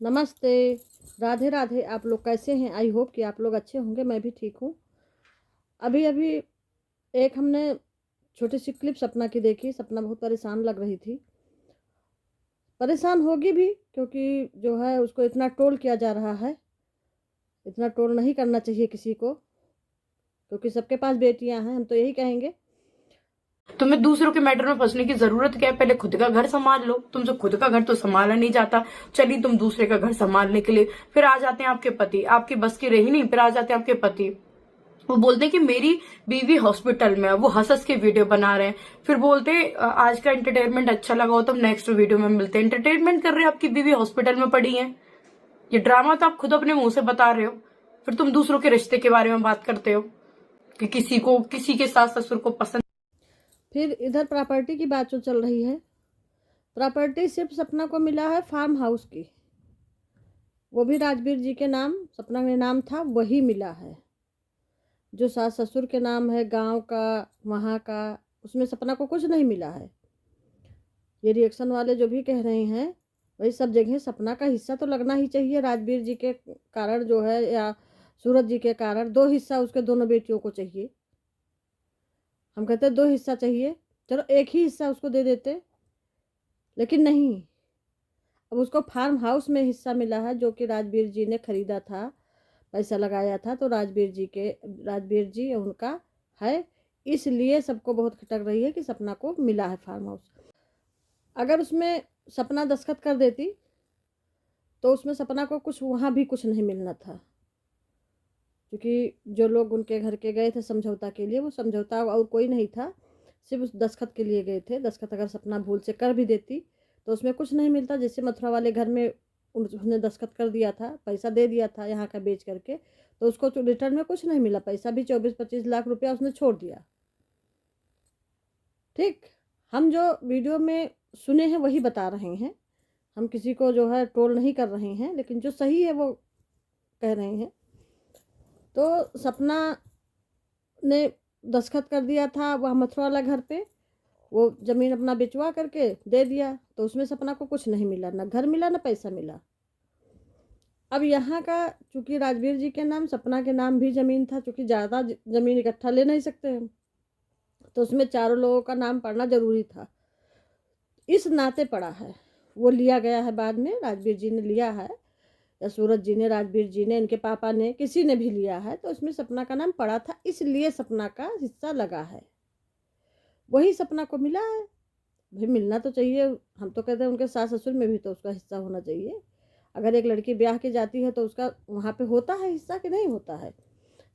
नमस्ते, राधे राधे। आप लोग कैसे हैं? आई होप कि आप लोग अच्छे होंगे। मैं भी ठीक हूँ। अभी अभी एक हमने छोटी सी क्लिप सपना की देखी। सपना बहुत परेशान लग रही थी। परेशान होगी भी, क्योंकि जो है उसको इतना ट्रोल किया जा रहा है। इतना ट्रोल नहीं करना चाहिए किसी को, क्योंकि सबके पास बेटियां हैं। हम तो यही कहेंगे। तुम्हें दूसरों के मैटर में फंसने की जरूरत क्या है? पहले खुद का घर संभाल लो। तुमसे खुद का घर तो संभाला नहीं जाता, चली तुम दूसरे का घर संभालने के लिए। फिर आ जाते हैं आपके पति, आपकी बस की रही नहीं, फिर आ जाते हैं आपके पति। वो बोलते हैं कि मेरी बीवी हॉस्पिटल में है, वो हंस हंस के वीडियो बना रहे हैं। फिर बोलते हैं आज का एंटरटेनमेंट अच्छा लगा हो तो हम नेक्स्ट वीडियो में मिलते हैं। एंटरटेनमेंट कर रहे हैं, आपकी बीवी हॉस्पिटल में पड़ी है। ये ड्रामा तो आप खुद अपने मुंह से बता रहे हो। फिर तुम दूसरों के रिश्ते के बारे में बात करते हो कि किसी के सास ससुर को पसंद। फिर इधर प्रॉपर्टी की बात जो चल रही है। प्रॉपर्टी सिर्फ सपना को मिला है फार्म हाउस की, वो भी राजवीर जी के नाम, सपना के नाम था, वही मिला है। जो सास ससुर के नाम है, गांव का, वहाँ का, उसमें सपना को कुछ नहीं मिला है। ये रिएक्शन वाले जो भी कह रहे हैं, वही सब जगह सपना का हिस्सा तो लगना ही चाहिए। राजवीर जी के कारण जो है, या सूरज जी के कारण, दो हिस्सा उसके दोनों बेटियों को चाहिए। हम कहते हैं दो हिस्सा चाहिए, चलो एक ही हिस्सा उसको दे देते, लेकिन नहीं। अब उसको फार्म हाउस में हिस्सा मिला है, जो कि राजवीर जी ने खरीदा था, पैसा लगाया था। तो राजवीर जी उनका है, इसलिए सबको बहुत खटक रही है कि सपना को मिला है फार्म हाउस। अगर उसमें सपना दस्तखत कर देती तो उसमें सपना को कुछ, वहाँ भी कुछ नहीं मिलना था। क्योंकि जो लोग उनके घर के गए थे समझौता के लिए, वो समझौता और कोई नहीं था, सिर्फ उस दस्तखत के लिए गए थे। दस्तखत अगर सपना भूल से कर भी देती तो उसमें कुछ नहीं मिलता। जैसे मथुरा वाले घर में उसने दस्तखत कर दिया था, पैसा दे दिया था यहाँ का बेच करके, तो उसको रिटर्न में कुछ नहीं मिला। पैसा भी 24-25 लाख रुपया उसने छोड़ दिया। ठीक, हम जो वीडियो में सुने हैं वही बता रहे हैं। हम किसी को जो है ट्रोल नहीं कर रहे हैं, लेकिन जो सही है वो कह रहे हैं। तो सपना ने दस्तखत कर दिया था वह मथुरा वाला घर पे, वो ज़मीन अपना बेचवा करके दे दिया, तो उसमें सपना को कुछ नहीं मिला, ना घर मिला ना पैसा मिला। अब यहाँ का, चूंकि राजवीर जी के नाम, सपना के नाम भी ज़मीन था, चूंकि ज़्यादा ज़मीन इकट्ठा ले नहीं सकते हम, तो उसमें चारों लोगों का नाम पढ़ना ज़रूरी था। इस नाते पड़ा है, वो लिया गया है बाद में। राजवीर जी ने लिया है, या सूरज जी ने, राजवीर जी ने, इनके पापा ने, किसी ने भी लिया है, तो उसमें सपना का नाम पड़ा था, इसलिए सपना का हिस्सा लगा है। वही सपना को मिला है। भाई मिलना तो चाहिए। हम तो कहते हैं उनके सास ससुर में भी तो उसका हिस्सा होना चाहिए। अगर एक लड़की ब्याह के जाती है तो उसका वहाँ पे होता है हिस्सा, कि नहीं होता है?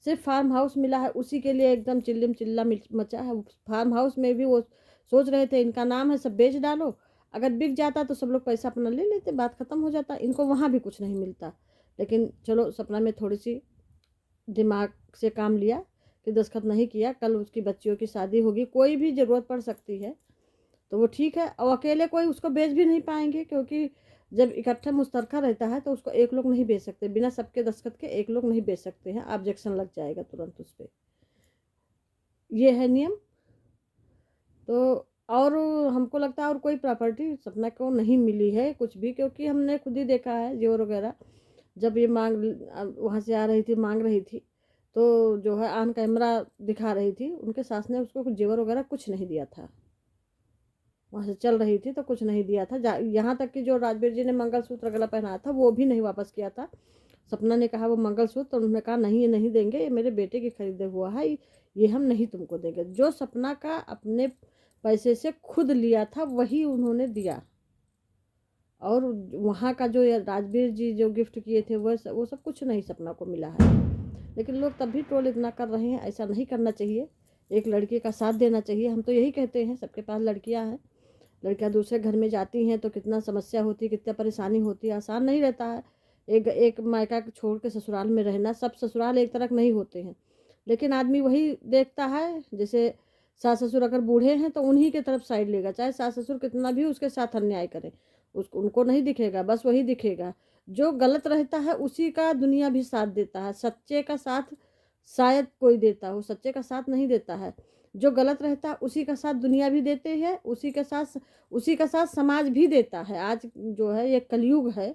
सिर्फ फार्म हाउस मिला है, उसी के लिए एकदम चिल्लम चिल्ला मचा है। फार्म हाउस में भी वो सोच रहे थे इनका नाम है, सब बेच डालो, अगर बिक जाता तो सब लोग पैसा अपना ले लेते, बात खत्म हो जाता, इनको वहाँ भी कुछ नहीं मिलता। लेकिन चलो, सपना में थोड़ी सी दिमाग से काम लिया कि दस्तखत नहीं किया। कल उसकी बच्चियों की शादी होगी, कोई भी ज़रूरत पड़ सकती है, तो वो ठीक है। और अकेले कोई उसको बेच भी नहीं पाएंगे, क्योंकि जब इकट्ठा मुश्तरका रहता है तो उसको एक लोग नहीं बेच सकते, बिना सबके दस्तखत के एक लोग नहीं बेच सकते हैं, ऑब्जेक्शन लग जाएगा तुरंत उस पर। ये है नियम। तो और हमको लगता है और कोई प्रॉपर्टी सपना को नहीं मिली है कुछ भी, क्योंकि हमने खुद ही देखा है जेवर वगैरह। जब ये मांग वहाँ से आ रही थी, मांग रही थी, तो जो है ऑन कैमरा दिखा रही थी, उनके सास ने उसको कुछ जेवर वगैरह कुछ नहीं दिया था। वहाँ से चल रही थी तो कुछ नहीं दिया था। यहाँ तक कि जो राजवीर जी ने मंगलसूत्र गला पहनाया था वो भी नहीं वापस किया था। सपना ने कहा वो मंगलसूत्र, तो उन्होंने कहा नहीं, ये नहीं देंगे, ये मेरे बेटे के खरीदे हुआ है, ये हम नहीं तुमको देंगे। जो सपना का अपने पैसे से खुद लिया था वही उन्होंने दिया। और वहाँ का जो राजवीर जी जो गिफ्ट किए थे वो सब कुछ नहीं सपना को मिला है। लेकिन लोग तब भी ट्रोल इतना कर रहे हैं। ऐसा नहीं करना चाहिए, एक लड़की का साथ देना चाहिए। हम तो यही कहते हैं, सबके पास लड़कियां हैं, लड़कियां दूसरे घर में जाती हैं तो कितना समस्या होती है, कितना परेशानी होती है, आसान नहीं रहता है। एक एक मायका छोड़ के ससुराल में रहना, सब ससुराल एक तरह नहीं होते हैं, लेकिन आदमी वही देखता है। जैसे सास ससुर अगर बूढ़े हैं तो उन्हीं के तरफ साइड लेगा, चाहे सास ससुर कितना भी उसके साथ अन्याय करें, उसको उनको नहीं दिखेगा, बस वही दिखेगा। जो गलत रहता है उसी का दुनिया भी साथ देता है। सच्चे का साथ शायद कोई देता हो, सच्चे का साथ नहीं देता है। जो गलत रहता है उसी का साथ दुनिया भी देते हैं, उसी का साथ समाज भी देता है। आज जो है ये कलयुग है,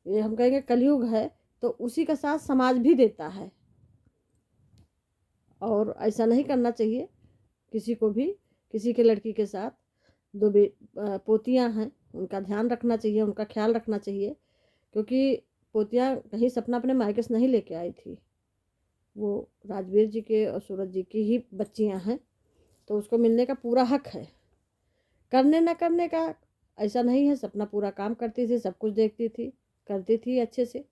ये हम कहेंगे कलयुग है, तो उसी का साथ समाज भी देता है। और ऐसा नहीं करना चाहिए किसी को भी। किसी के लड़की के साथ दो पोतियाँ हैं, उनका ध्यान रखना चाहिए, उनका ख्याल रखना चाहिए, क्योंकि पोतियाँ कहीं सपना अपने मायके से नहीं लेके आई थी। वो राजवीर जी के और सूरज जी की ही बच्चियाँ हैं, तो उसको मिलने का पूरा हक है। करने न करने का ऐसा नहीं है, सपना पूरा काम करती थी, सब कुछ देखती थी, करती थी अच्छे से।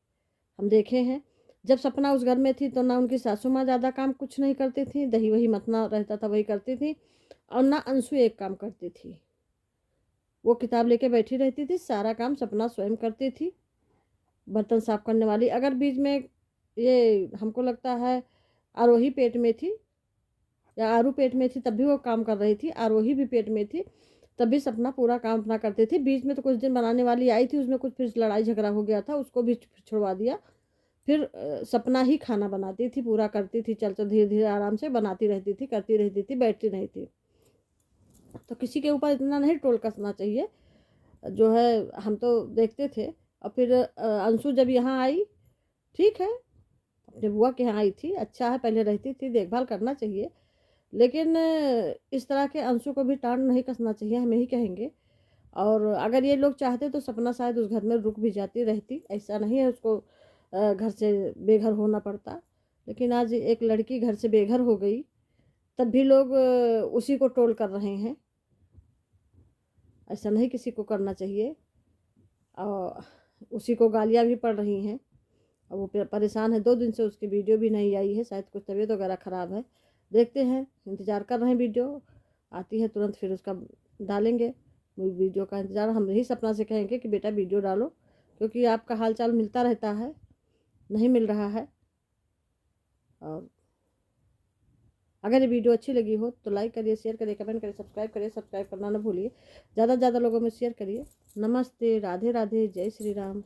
हम देखे हैं जब सपना उस घर में थी तो ना उनकी सासू माँ ज़्यादा काम कुछ नहीं करती थी, दही वही मतना रहता था वही करती थी, और ना अंशु एक काम करती थी। वो किताब लेके बैठी रहती थी, सारा काम सपना स्वयं करती थी। बर्तन साफ करने वाली, अगर बीच में ये हमको लगता है आरोही पेट में थी या आरू पेट में थी तब भी वो काम कर रही थी, आरोही भी पेट में थी तब भी सपना पूरा काम अपना करती थी। बीच में तो कुछ दिन बनाने वाली आई थी, उसमें कुछ फिर लड़ाई झगड़ा हो गया था, उसको भी छुड़वा दिया। फिर सपना ही खाना बनाती थी, पूरा करती थी, चल चल धीरे धीरे आराम से बनाती रहती थी, करती रहती थी, बैठती नहीं थी। तो किसी के ऊपर इतना नहीं टोल कसना चाहिए जो है। हम तो देखते थे। और फिर अंशु जब यहाँ आई, ठीक है, अपने बुआ के यहाँ आई थी, अच्छा है, पहले रहती थी, देखभाल करना चाहिए, लेकिन इस तरह के अंशु को भी टांग नहीं कसना चाहिए, हम यही कहेंगे। और अगर ये लोग चाहते तो सपना शायद उस घर में रुक भी जाती रहती, ऐसा नहीं है उसको घर से बेघर होना पड़ता। लेकिन आज एक लड़की घर से बेघर हो गई, तब भी लोग उसी को टोल कर रहे हैं। ऐसा नहीं किसी को करना चाहिए, और उसी को गालियाँ भी पड़ रही हैं। और वो परेशान है, 2 दिन से उसकी वीडियो भी नहीं आई है, शायद कुछ तबीयत वगैरह ख़राब है। देखते हैं, इंतज़ार कर रहे हैं, वीडियो आती है तुरंत फिर उसका डालेंगे। वीडियो का इंतज़ार हम यही सपना से कहेंगे कि बेटा वीडियो डालो, क्योंकि आपका हाल चाल मिलता रहता है, नहीं मिल रहा है। और अगर ये वीडियो अच्छी लगी हो तो लाइक करिए, शेयर करिए, कमेंट करिए, सब्सक्राइब करिए, सब्सक्राइब करना ना भूलिए, ज़्यादा से ज़्यादा लोगों में शेयर करिए। नमस्ते, राधे राधे, जय श्री राम।